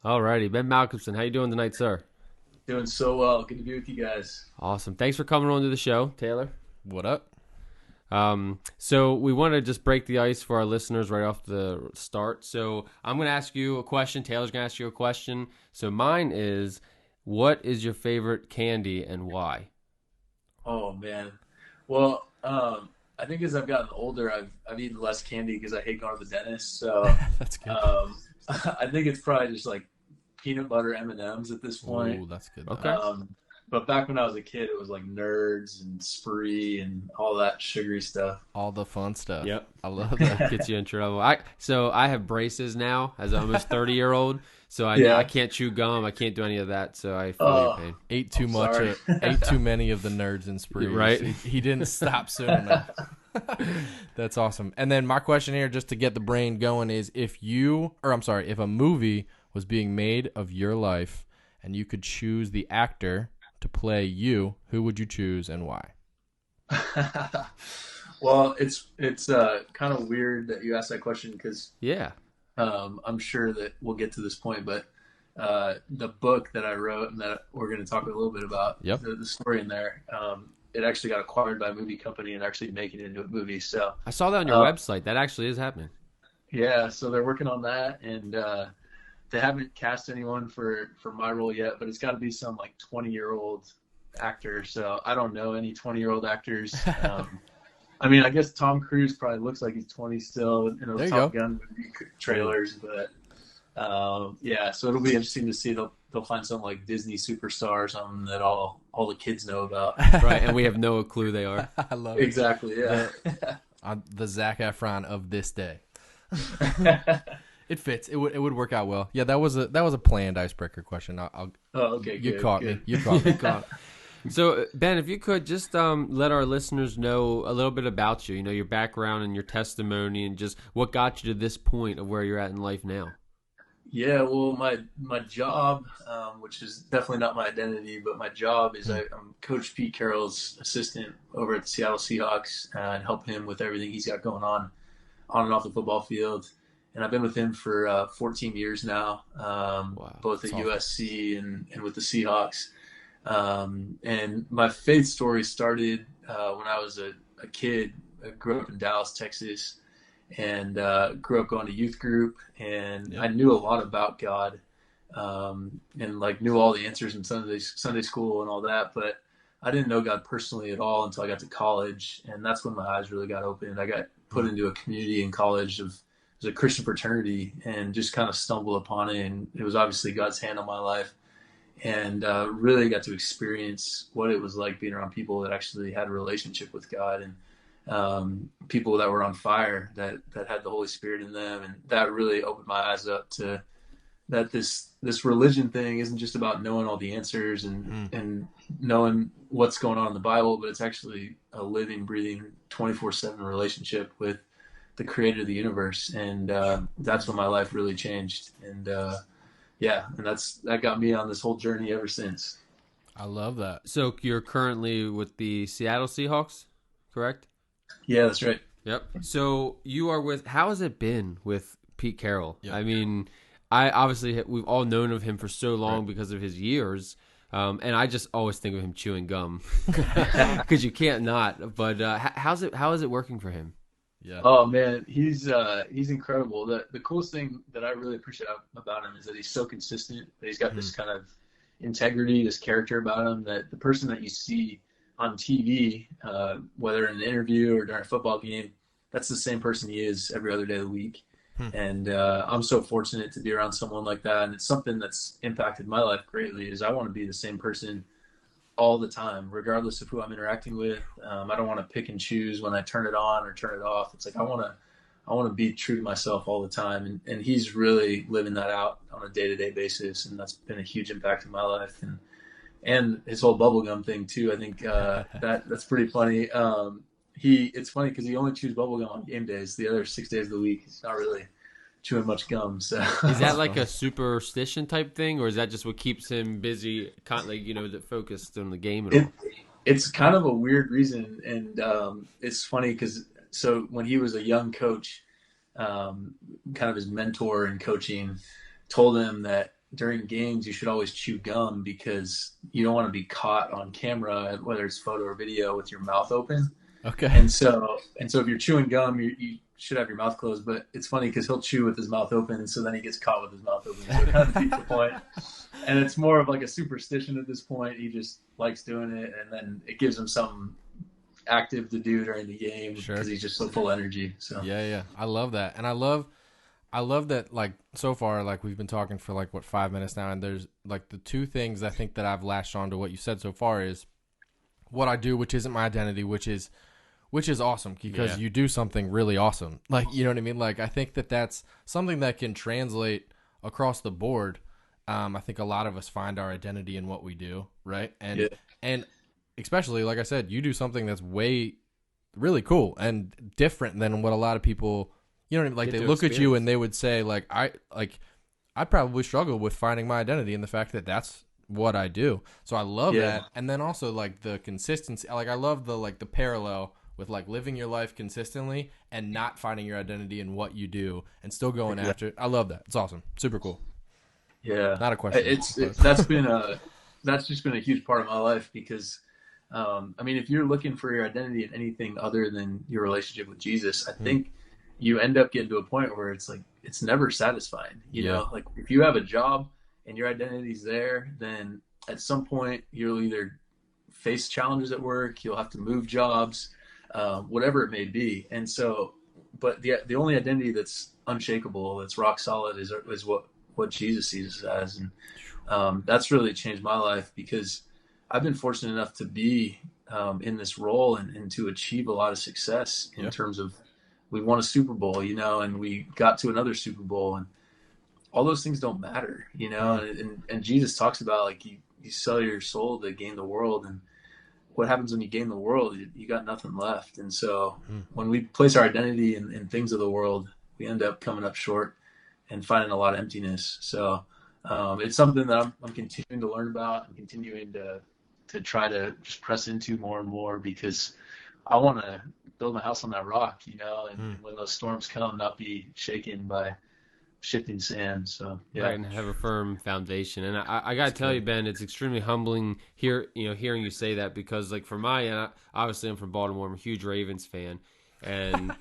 Alrighty, Ben Malcolmson, how you doing tonight, sir? Doing so well. Good to be with you guys. Awesome. Thanks for coming on to the show, Taylor. What up? So we want to just break the ice for our listeners right off the start. So I'm going to ask you a question. Taylor's going to ask you a question. So mine is, what is your favorite candy and why? Oh man. Well, I think as I've gotten older, I've eaten less candy because I hate going to the dentist. So, That's good. I think it's probably just like peanut butter M&Ms at this point. Ooh, that's good though. Okay. But back when I was a kid, it was like Nerds and Spree and all that sugary stuff. All the fun stuff. Yep. I love that. Gets you in trouble. I have braces now as an almost 30-year-old. So I Yeah. can't chew gum. I can't do any of that. So I feel your Oh, pain. Ate too I'm much. sorry. Ate too many of the nerds and sprees. Right. He didn't stop soon enough. That's awesome. And then my question here, just to get the brain going, is if a movie was being made of your life and you could choose the actor to play you, who would you choose and why? Well, it's kind of weird that you asked that question because Yeah. I'm sure that we'll get to this point, but the book that I wrote and that we're going to talk a little bit about, Yep. the story in there, it actually got acquired by a movie company and actually making it into a movie. So, I saw that on your uh, website. That actually is happening. yeah, so they're working on that, and they haven't cast anyone for my role yet, but it's got to be some like 20-year-old actor. So I don't know any 20-year-old actors. I mean, I guess Tom Cruise probably looks like he's 20 still in There those you Top go. Gun movie trailers, but yeah, so it'll be interesting to see. They'll find some like Disney superstar or something that all the kids know about. Right. And we have no clue they are. I love it. Exactly. Yeah. The Zac Efron of this day. It fits. It would work out well. Yeah, that was a planned icebreaker question. Oh, okay. You Good. caught Good. me. You caught me. So, Ben, if you could just let our listeners know a little bit about you, your background and your testimony and just what got you to this point of where you're at in life now. Yeah. Well, my job, which is definitely not my identity, but my job is I'm Coach Pete Carroll's assistant over at the Seattle Seahawks and help him with everything he's got going on and off the football field. And I've been with him for 14 years now, Wow. both at That's awesome. USC and with the Seahawks. And my faith story started when I was a kid. I grew up in Dallas, Texas, and grew up going to youth group. And Yep. I knew a lot about God, and like knew all the answers in Sunday school and all that. But I didn't know God personally at all until I got to college, and that's when my eyes really got opened. I got put into a community in college of it was a Christian fraternity, and just kind of stumbled upon it. And it was obviously God's hand on my life, and really got to experience what it was like being around people that actually had a relationship with God, and people that were on fire, that had the Holy Spirit in them, and that really opened my eyes up to that this religion thing isn't just about knowing all the answers and knowing what's going on in the Bible, but it's actually a living, breathing, 24/7 relationship with the Creator of the universe, and that's when my life really changed, and yeah, and that got me on this whole journey ever since. I love that. So you're currently with the Seattle Seahawks, correct? Yeah, that's right. Yep. So you are how has it been with Pete Carroll? Yep. I mean, we've all known of him for so long Right. because of his years. And I just always think of him chewing gum because you can't not. But how is it working for him? Yeah. Oh man, he's incredible. The coolest thing that I really appreciate about him is that he's so consistent. That he's got this kind of integrity, this character about him. That the person that you see on TV, whether in an interview or during a football game, that's the same person he is every other day of the week. And I'm so fortunate to be around someone like that. And it's something that's impacted my life greatly. Is I want to be the same person all the time, regardless of who I'm interacting with. I don't want to pick and choose when I turn it on or turn it off. It's like I want to be true to myself all the time, and he's really living that out on a day-to-day basis, and that's been a huge impact in my life, and his whole bubblegum thing too. I think that's pretty funny. It's funny because he only chews bubblegum on game days. The other 6 days of the week, he's not really chewing much gum. So Is that like a superstition type thing, or is that just what keeps him busy, focused on the game at it, all? it's kind of a weird reason, and it's funny because so when he was a young coach, kind of his mentor in coaching told him that during games you should always chew gum because you don't want to be caught on camera, whether it's photo or video, with your mouth open. Okay. And so if you're chewing gum, you should have your mouth closed. But it's funny because he'll chew with his mouth open, and so then he gets caught with his mouth open. So it kind of defeats the point. And it's more of like a superstition at this point. He just likes doing it, and then it gives him something active to do during the game because he's just so full of energy. So yeah, I love that, and I love that. Like so far, like we've been talking for like 5 minutes now, and there's like the two things I think that I've latched on to what you said so far is what I do, which isn't my identity, which is awesome because you do something really awesome. Like, you know what I mean? Like, I think that that's something that can translate across the board. I think a lot of us find our identity in what we do, right? And especially, like I said, you do something that's really cool and different than what a lot of people, you know what I mean? Like, they look at you and they would say, I probably struggle with finding my identity in the fact that that's what I do. So I love that. And then also, like, the consistency. Like, I love the parallel with like living your life consistently and not finding your identity in what you do and still going after it. I love that. It's awesome. Super cool. Yeah. Not a question. That's just been a huge part of my life because, I mean, if you're looking for your identity in anything other than your relationship with Jesus, I think you end up getting to a point where it's like, it's never satisfying. You know, like if you have a job and your identity's there, then at some point you'll either face challenges at work, you'll have to move jobs, whatever it may be. And so, but the only identity that's unshakable, that's rock solid is what Jesus sees us as. And that's really changed my life because I've been fortunate enough to be in this role and to achieve a lot of success in terms of, we won a Super Bowl, you know, and we got to another Super Bowl, and all those things don't matter, you know. And Jesus talks about, like, you sell your soul to gain the world, and what happens when you gain the world? You got nothing left. And so when we place our identity in things of the world, we end up coming up short and finding a lot of emptiness. So it's something that I'm continuing to learn about and continuing to try to just press into more and more, because I want to build my house on that rock, you know, and when those storms come, not be shaken by shifting sand. So right, and have a firm foundation. And I gotta tell you, Ben, it's extremely humbling hearing you say that, because like for my end, obviously I'm from Baltimore, I'm a huge Ravens fan, and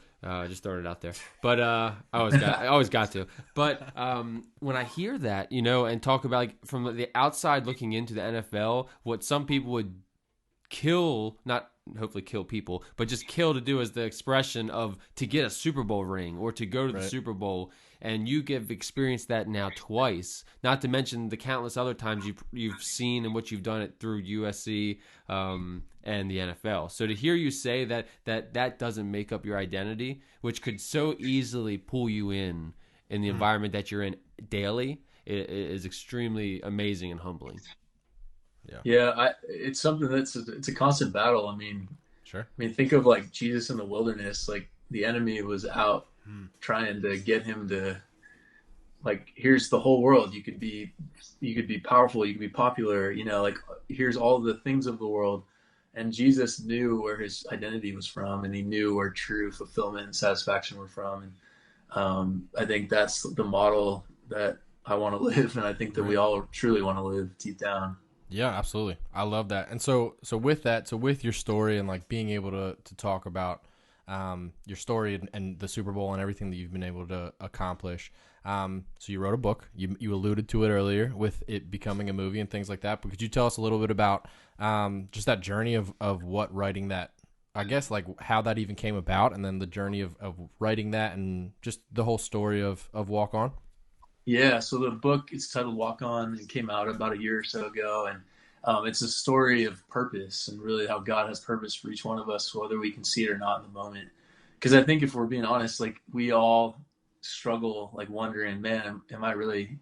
just throwing it out there. But I always got to. But when I hear that, you know, and talk about, like, from the outside looking into the NFL, what some people would not hopefully kill people, but just kill to do as the expression of to get a Super Bowl ring or to go to the Super Bowl. And you have experienced that now twice, not to mention the countless other times you've seen and what you've done it through USC and the NFL. So to hear you say that doesn't make up your identity, which could so easily pull you in the environment that you're in daily, is extremely amazing and humbling. Yeah, it's something it's a constant battle. I mean, think of like Jesus in the wilderness. Like, the enemy was out trying to get him to, like, here's the whole world. You could be powerful. You could be popular. You know, like, here's all the things of the world. And Jesus knew where his identity was from, and he knew where true fulfillment and satisfaction were from. And I think that's the model that I want to live, and I think that we all truly want to live deep down. Yeah, absolutely. I love that. And so with your story and like being able to talk about your story and the Super Bowl and everything that you've been able to accomplish. So you wrote a book. You alluded to it earlier with it becoming a movie and things like that. But could you tell us a little bit about just that journey of what writing that, I guess, like how that even came about, and then the journey of writing that and just the whole story of Walk On? Yeah, so the book is titled Walk On. It came out about a year or so ago, and it's a story of purpose and really how God has purpose for each one of us, whether we can see it or not in the moment. Because I think if we're being honest, like, we all struggle, like, wondering, man, am I really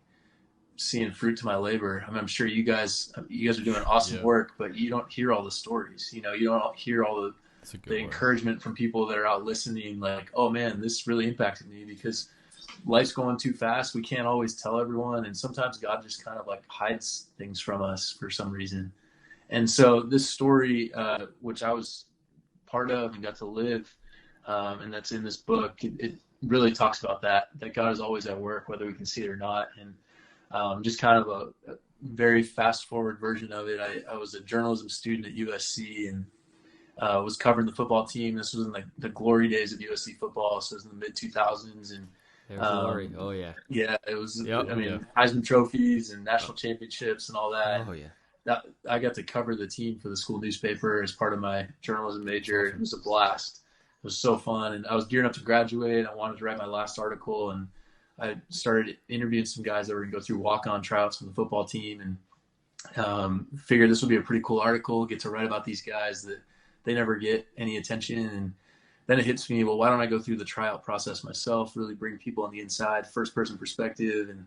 seeing fruit to my labor? I mean, I'm sure you guys are doing awesome work, but you don't hear all the stories. You know, you don't hear all the encouragement from people that are out listening, like, oh man, this really impacted me, because life's going too fast. We can't always tell everyone. And sometimes God just kind of like hides things from us for some reason. And so this story, which I was part of and got to live, and that's in this book, it really talks about that God is always at work, whether we can see it or not. Just kind of a very fast forward version of it. I was a journalism student at USC and was covering the football team. This was in the glory days of USC football. So it was in the mid 2000s. And glory. Oh, yeah. Yeah, it was, Yep. I mean, Heisman trophies and national championships and all that. Oh, yeah. I got to cover the team for the school newspaper as part of my journalism major. It was a blast. It was so fun. And I was gearing up to graduate. I wanted to write my last article, and I started interviewing some guys that were going to go through walk-on tryouts from the football team, and figured this would be a pretty cool article, get to write about these guys that they never get any attention. And then it hits me, well, why don't I go through the tryout process myself, really bring people on the inside, first-person perspective, and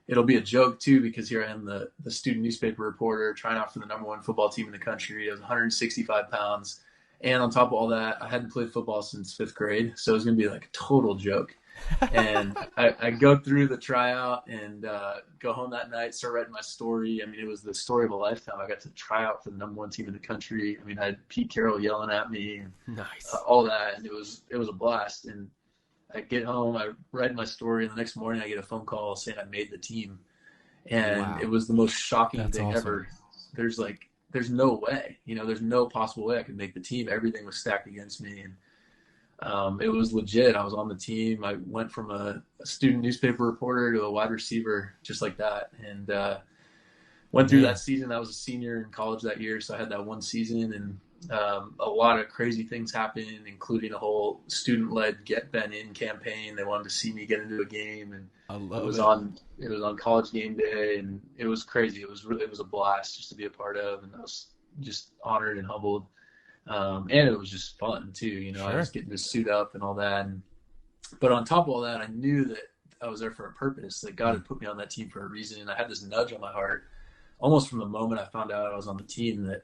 it'll be a joke, too, because here I am, the student newspaper reporter trying out for the number one football team in the country. I was 165 pounds. And on top of all that, I hadn't played football since fifth grade. So it was going to be like a total joke. And I go through the tryout and go home that night, start writing my story. I mean, it was the story of a lifetime. I got to try out for the number one team in the country. I mean, I had Pete Carroll yelling at me and Nice. all that. And it was a blast. And I get home, I write my story, and the next morning I get a phone call saying I made the team. And Wow. It was the most shocking That's thing awesome. ever. There's no way, there's no possible way I could make the team. Everything was stacked against me. And it was legit. I was on the team. I went from a student newspaper reporter to a wide receiver just like that. And went through that season. I was a senior in college that year, so I had that one season. And a lot of crazy things happened, including a whole student-led Get Ben In campaign. They wanted to see me get into a game, and it was on College game day, and it was crazy. It was a blast just to be a part of, and I was just honored and humbled. And it was just fun too, Sure. I was getting to suit up and all that. But on top of all that, I knew that I was there for a purpose, that God had put me on that team for a reason. And I had this nudge on my heart almost from the moment I found out I was on the team that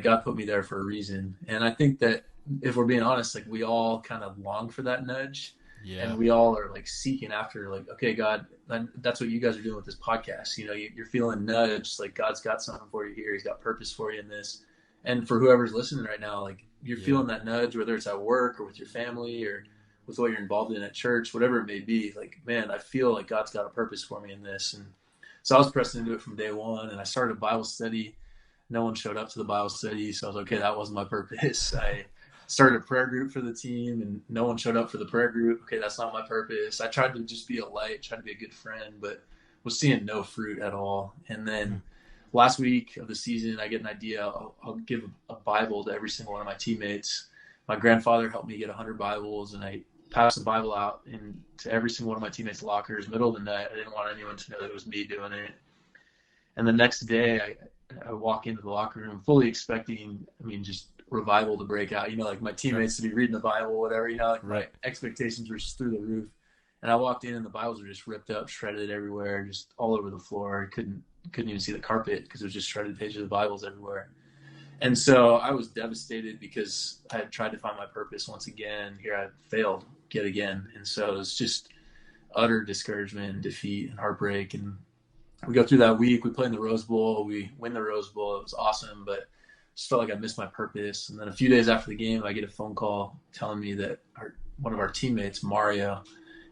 God put me there for a reason. And I think that if we're being honest, like, we all kind of long for that nudge. Yeah. And we all are like seeking after, like, okay, God, that's what you guys are doing with this podcast. You're feeling nudged, like God's got something for you here. He's got purpose for you in this. And for whoever's listening right now, like, you're feeling that nudge, whether it's at work or with your family or with what you're involved in at church, whatever it may be. Like, man, I feel like God's got a purpose for me in this. And so I was pressing into it from day one, and I started a Bible study. No one showed up to the Bible study, so I was like, okay, that wasn't my purpose. I started a prayer group for the team, and no one showed up for the prayer group. Okay, that's not my purpose. I tried to just be a light, tried to be a good friend, but was seeing no fruit at all. And then last week of the season, I get an idea. I'll give a Bible to every single one of my teammates. My grandfather helped me get 100 Bibles, and I passed the Bible out to every single one of my teammates' lockers, middle of the night. I didn't want anyone to know that it was me doing it. And the next day, I walk into the locker room fully expecting, just revival to break out. Like my teammates to be reading the Bible, whatever. Like my expectations were just through the roof. And I walked in, and the Bibles were just ripped up, shredded everywhere, just all over the floor. I couldn't even see the carpet because it was just shredded pages of the Bibles everywhere. And so I was devastated because I had tried to find my purpose once again. Here I failed yet again. And so it was just utter discouragement and defeat and heartbreak. And we go through that week. We play in the Rose Bowl. We win the Rose Bowl. It was awesome, but just felt like I missed my purpose. And then a few days after the game, I get a phone call telling me that one of our teammates, Mario,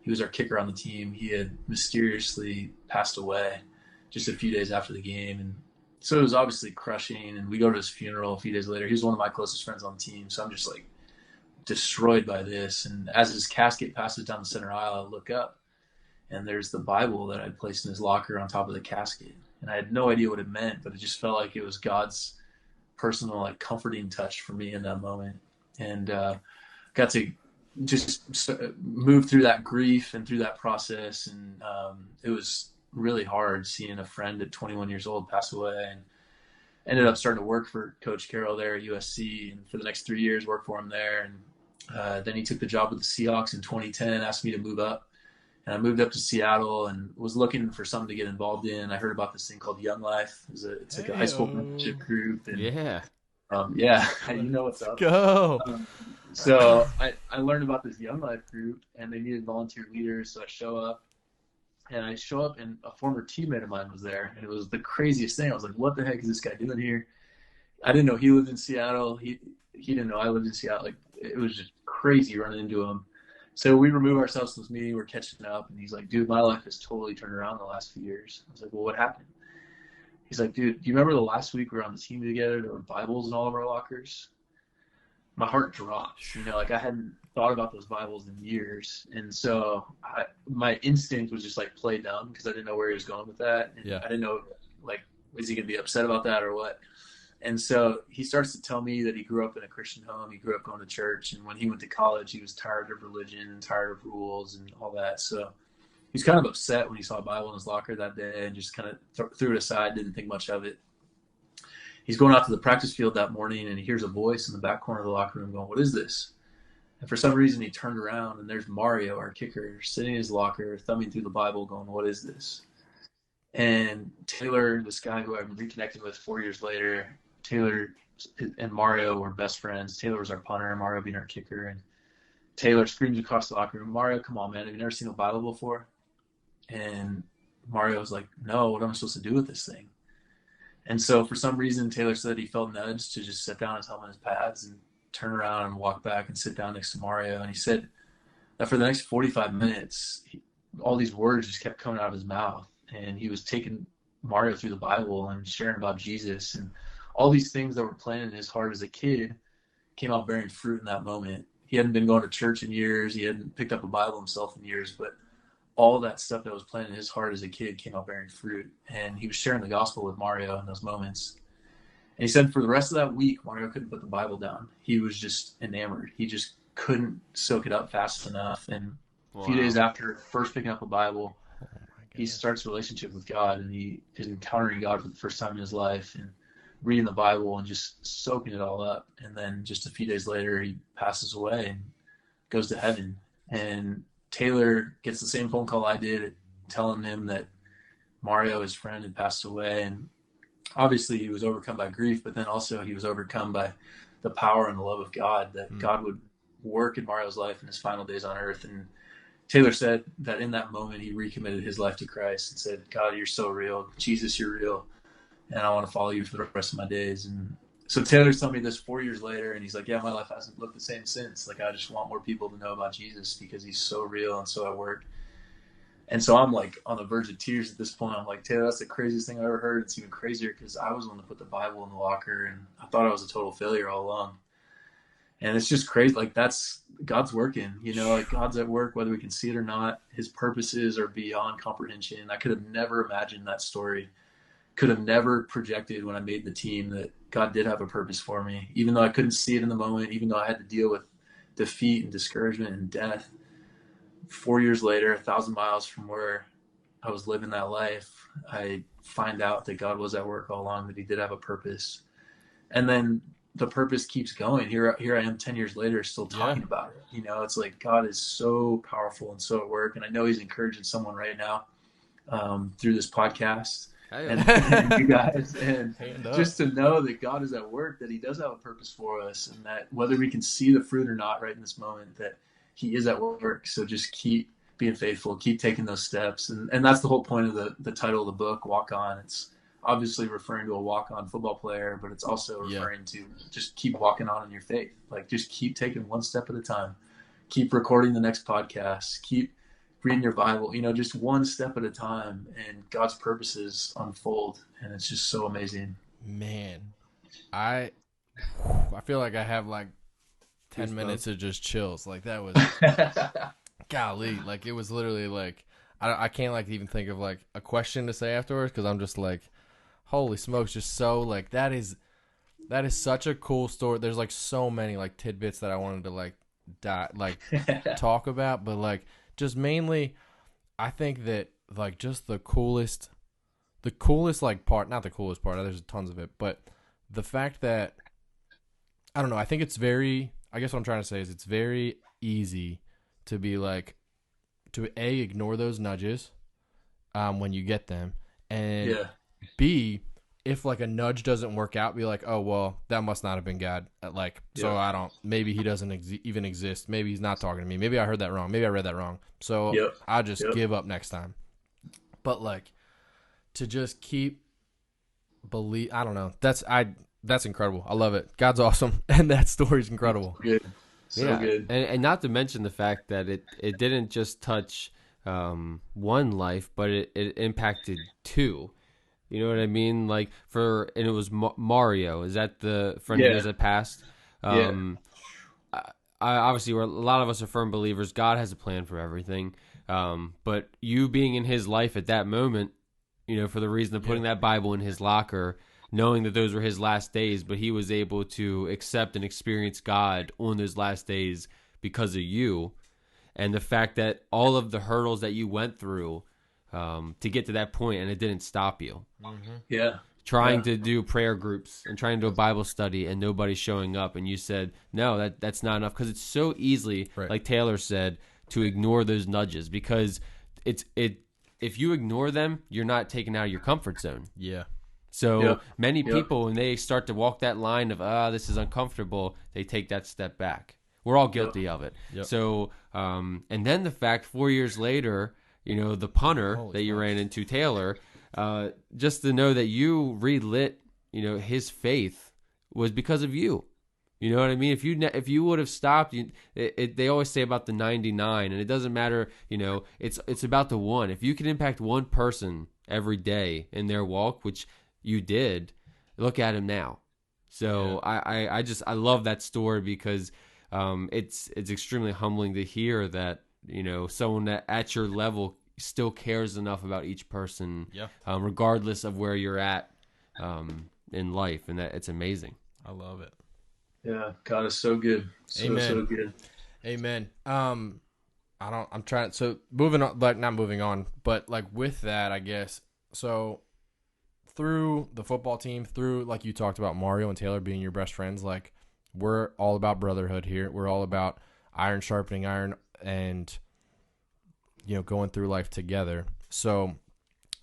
he was our kicker on the team. He had mysteriously passed away just a few days after the game. And so it was obviously crushing. And we go to his funeral a few days later. He was one of my closest friends on the team. So I'm just like destroyed by this. And as his casket passes down the center aisle, I look up, and there's the Bible that I'd placed in his locker on top of the casket. And I had no idea what it meant, but it just felt like it was God's personal, like, comforting touch for me in that moment. And got to just move through that grief and through that process. And it was really hard seeing a friend at 21 years old pass away, and ended up starting to work for Coach Carroll there at USC. And for the next 3 years, worked for him there. And then he took the job with the Seahawks in 2010, asked me to move up. And I moved up to Seattle and was looking for something to get involved in. I heard about this thing called Young Life. It's like a high school membership group. And, Yeah. You know what's up. Go. So I learned about this Young Life group, and they needed volunteer leaders. So I show up, and a former teammate of mine was there. And it was the craziest thing. I was like, what the heck is this guy doing here? I didn't know he lived in Seattle. He didn't know I lived in Seattle. Like, it was just crazy running into him. So we remove ourselves from this meeting. We're catching up, and he's like, "Dude, my life has totally turned around in the last few years." I was like, "Well, what happened?" He's like, "Dude, do you remember the last week we were on the team together? There were Bibles in all of our lockers." My heart dropped. Like I hadn't thought about those Bibles in years, and so my instinct was just like play dumb because I didn't know where he was going with that, and I didn't know like is he gonna be upset about that or what. And so he starts to tell me that he grew up in a Christian home. He grew up going to church, and when he went to college, he was tired of religion, tired of rules, and all that. So he was kind of upset when he saw a Bible in his locker that day, and just kind of threw it aside, didn't think much of it. He's going out to the practice field that morning, and he hears a voice in the back corner of the locker room going, "What is this?" And for some reason, he turned around, and there's Mario, our kicker, sitting in his locker, thumbing through the Bible, going, "What is this?" And Taylor, this guy who I've reconnected with 4 years later, Taylor and Mario were best friends. Taylor was our punter, Mario being our kicker, and Taylor screams across the locker room, "Mario, come on, man. Have you never seen a Bible before?" And Mario was like, "No, what am I supposed to do with this thing?" And so for some reason, Taylor said he felt nudged to just set down his helmet and his pads and turn around and walk back and sit down next to Mario. And he said that for the next 45 minutes, all these words just kept coming out of his mouth. And he was taking Mario through the Bible and sharing about Jesus. And all these things that were planted in his heart as a kid came out bearing fruit in that moment. He hadn't been going to church in years. He hadn't picked up a Bible himself in years, but all that stuff that was planted in his heart as a kid came out bearing fruit. And he was sharing the gospel with Mario in those moments. And he said for the rest of that week, Mario couldn't put the Bible down. He was just enamored. He just couldn't soak it up fast enough. And a few days after first picking up a Bible, he starts a relationship with God, and he is encountering God for the first time in his life and reading the Bible and just soaking it all up. And then just a few days later, he passes away and goes to heaven. And Taylor gets the same phone call I did telling him that Mario, his friend, had passed away. And obviously he was overcome by grief, but then also he was overcome by the power and the love of God, that God would work in Mario's life in his final days on earth. And Taylor said that in that moment he recommitted his life to Christ and said, "God, you're so real. Jesus, you're real. And I want to follow you for the rest of my days." And so Taylor's telling me this 4 years later, and he's like, "Yeah, my life hasn't looked the same since. Like, I just want more people to know about Jesus because he's so real and so at work." And so I'm like on the verge of tears at this point. I'm like, "Taylor, that's the craziest thing I ever heard." It's even crazier because I was the one to put the Bible in the locker, and I thought I was a total failure all along. And it's just crazy. Like, that's God's working, like God's at work, whether we can see it or not. His purposes are beyond comprehension. I could have never imagined that story. Could have never projected when I made the team that God did have a purpose for me, even though I couldn't see it in the moment, even though I had to deal with defeat and discouragement and death. 4 years later, 1,000 miles from where I was living that life, I find out that God was at work all along, that he did have a purpose. And then the purpose keeps going. Here I am 10 years later, still talking about it. It's like God is so powerful and so at work. And I know he's encouraging someone right now through this podcast. And you guys, and just to know that God is at work, that he does have a purpose for us, and that whether we can see the fruit or not right in this moment, that he is at work. So just keep being faithful, keep taking those steps. And that's the whole point of the title of the book, Walk On. It's obviously referring to a walk-on football player, but it's also referring to just keep walking on in your faith. Like, just keep taking one step at a time. Keep recording the next podcast. Keep reading your Bible, just one step at a time, and God's purposes unfold, and it's just so amazing. Man, I feel like I have like 10 minutes of just chills. Like, that was golly, like it was literally like I can't like even think of like a question to say afterwards, because I'm just like, holy smokes, just so like that is such a cool story. There's like so many like tidbits that I wanted to talk about, but like just mainly I think that like just the coolest like part, not the coolest part, there's tons of it, but the fact that I don't know, I think it's very, I guess what I'm trying to say is it's very easy to be like, to A, ignore those nudges when you get them, and B, if like a nudge doesn't work out, be like, oh, well, that must not have been God. Like, so I don't, maybe he doesn't even exist. Maybe he's not talking to me. Maybe I heard that wrong. Maybe I read that wrong. So I'll just give up next time. But like, to just keep I don't know. That's incredible. I love it. God's awesome. And that story's incredible. Good. So good. And not to mention the fact that it didn't just touch one life, but it impacted two. You know what I mean? Like and it was Mario. Is that the friend of yours that passed? I obviously, a lot of us are firm believers. God has a plan for everything. But you being in his life at that moment, for the reason of putting that Bible in his locker, knowing that those were his last days, but he was able to accept and experience God on those last days because of you. And the fact that all of the hurdles that you went through to get to that point, and it didn't stop you. Mm-hmm. Yeah. Trying to do prayer groups and trying to do a Bible study and nobody showing up. And you said, no, that's not enough. Because it's so easy, like Taylor said, to ignore those nudges. Because if you ignore them, you're not taken out of your comfort zone. Yeah. So many people, when they start to walk that line of, this is uncomfortable, they take that step back. We're all guilty of it. Yep. So, and then the fact 4 years later, the punter that you ran into, Taylor, just to know that you relit, his faith was because of you. You know what I mean? If you would have stopped, they always say about the 99, and it doesn't matter. It's about the one. If you can impact one person every day in their walk, which you did, look at him now. So I love that story because it's extremely humbling to hear that someone that at your level still cares enough about each person, regardless of where you're at in life, and that it's amazing. I love it. Yeah, God is so good. Amen. So good. Amen. I'm trying. So moving on, like not moving on, but like with that, I guess. So through the football team, through like you talked about Mario and Taylor being your best friends, like we're all about brotherhood here. We're all about iron sharpening iron, and going through life together. So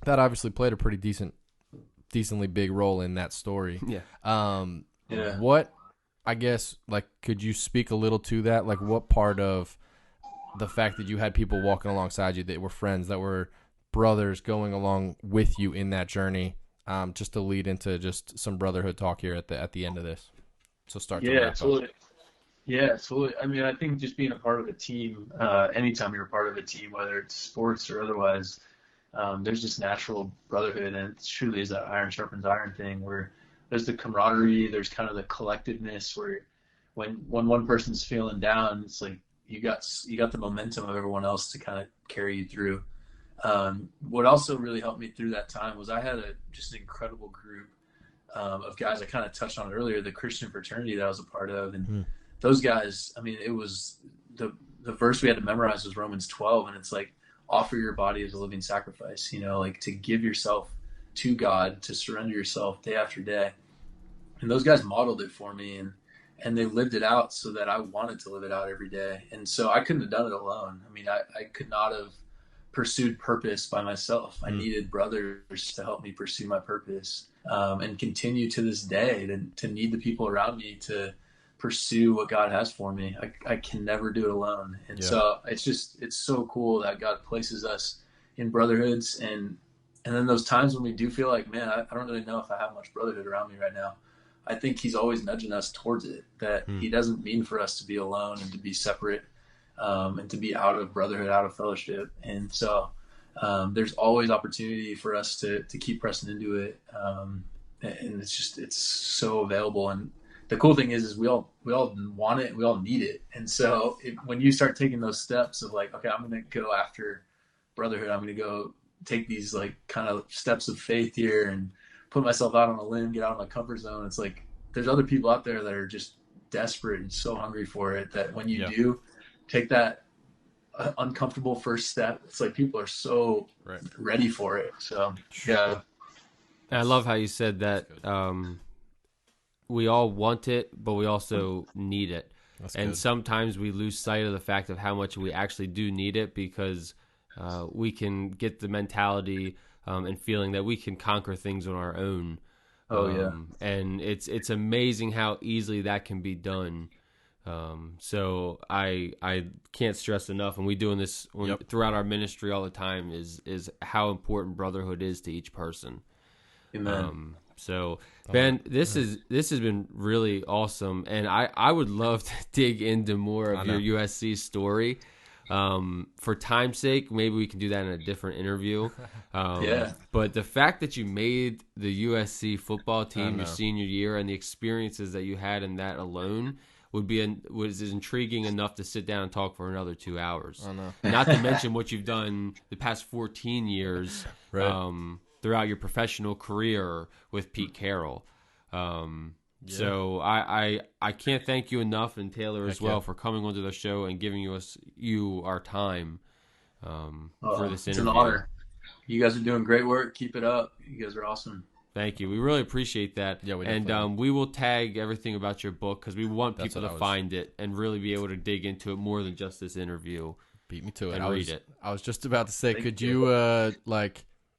that obviously played a pretty decently big role in that story. Yeah. What, I guess, like, could you speak a little to that? Like, what part of the fact that you had people walking alongside you that were friends, that were brothers going along with you in that journey, just to lead into just some brotherhood talk here at the end of this. So start to wrap absolutely. up. Yeah, absolutely. I mean, I think just being a part of a team, anytime you're a part of a team, whether it's sports or otherwise, there's just natural brotherhood, and it truly is that iron sharpens iron thing where there's the camaraderie, there's kind of the collectiveness where when one person's feeling down, it's like you got the momentum of everyone else to kind of carry you through. What also really helped me through that time was I had just an incredible group of guys. I kind of touched on it earlier, the Christian fraternity that I was a part of, and those guys, I mean, it was the verse we had to memorize was Romans 12, and it's like, offer your body as a living sacrifice, like to give yourself to God, to surrender yourself day after day. And those guys modeled it for me, and they lived it out so that I wanted to live it out every day. And so I couldn't have done it alone. I mean, I could not have pursued purpose by myself. I needed brothers to help me pursue my purpose, and continue to this day to need the people around me to pursue what God has for me. I can never do it alone. And so it's so cool that God places us in brotherhoods, and then those times when we do feel like, man, I don't really know if I have much brotherhood around me right now. I think he's always nudging us towards it, that he doesn't mean for us to be alone and to be separate, and to be out of brotherhood, out of fellowship. And so there's always opportunity for us to keep pressing into it. And it's so available. And the cool thing is we all want it, we all need it. And so when you start taking those steps of like, okay, I'm going to go after brotherhood, I'm going to go take these like kind of steps of faith here and put myself out on a limb, get out of my comfort zone. It's like there's other people out there that are just desperate and so hungry for it, that when you do take that uncomfortable first step, it's like people are so ready for it. So yeah. I love how you said that we all want it, but we also need it. And sometimes we lose sight of the fact of how much we actually do need it, because we can get the mentality and feeling that we can conquer things on our own. And it's amazing how easily that can be done. So I can't stress enough, and we doing this throughout our ministry all the time, is how important brotherhood is to each person. Amen. So Ben, this has been really awesome, and I would love to dig into more of your USC story. For time's sake, maybe we can do that in a different interview. But the fact that you made the USC football team your senior year and the experiences that you had in that alone was intriguing enough to sit down and talk for another 2 hours. Not to mention what you've done the past 14 years throughout your professional career with Pete Carroll. So I can't thank you enough, and Taylor as well, for coming onto the show and giving you our time for this interview. It's an honor. You guys are doing great work. Keep it up. You guys are awesome. Thank you. We really appreciate that. Yeah, we will tag everything about your book because we want people to find it and really be able to dig into it more than just this interview. Beat me to it. And read it. I was just about to say, could you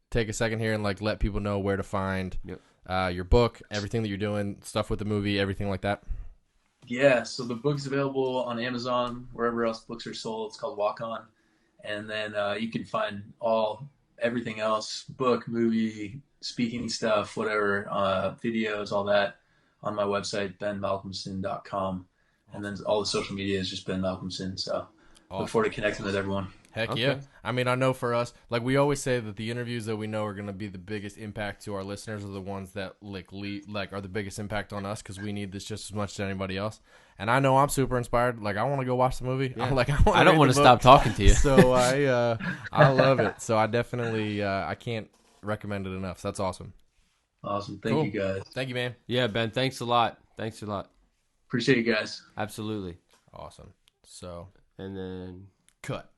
take a second here and let people know where to find your book, everything that you're doing, stuff with the movie, everything like that? Yeah, so the book's available on Amazon, wherever else books are sold. It's called Walk On. And then you can find everything else, book, movie, speaking stuff, whatever, videos, all that on my website, benmalcolmson.com. And then all the social media is just Ben Malcolmson. So look forward to connecting with everyone. Heck yeah. I mean, I know for us, we always say that the interviews that we know are going to be the biggest impact to our listeners are the ones that are the biggest impact on us because we need this just as much as anybody else. And I know I'm super inspired. I want to go watch the movie. Yeah. I don't want to stop talking to you. So I love it. So I definitely I can't recommend it enough. So that's awesome. Awesome. Thank you guys. Thank you, man. Yeah, Ben. Thanks a lot. Appreciate you guys. Absolutely. Awesome. So and then cut.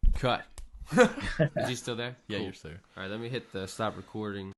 Is he still there? Yeah, cool. You're still. All right, let me hit the stop recording.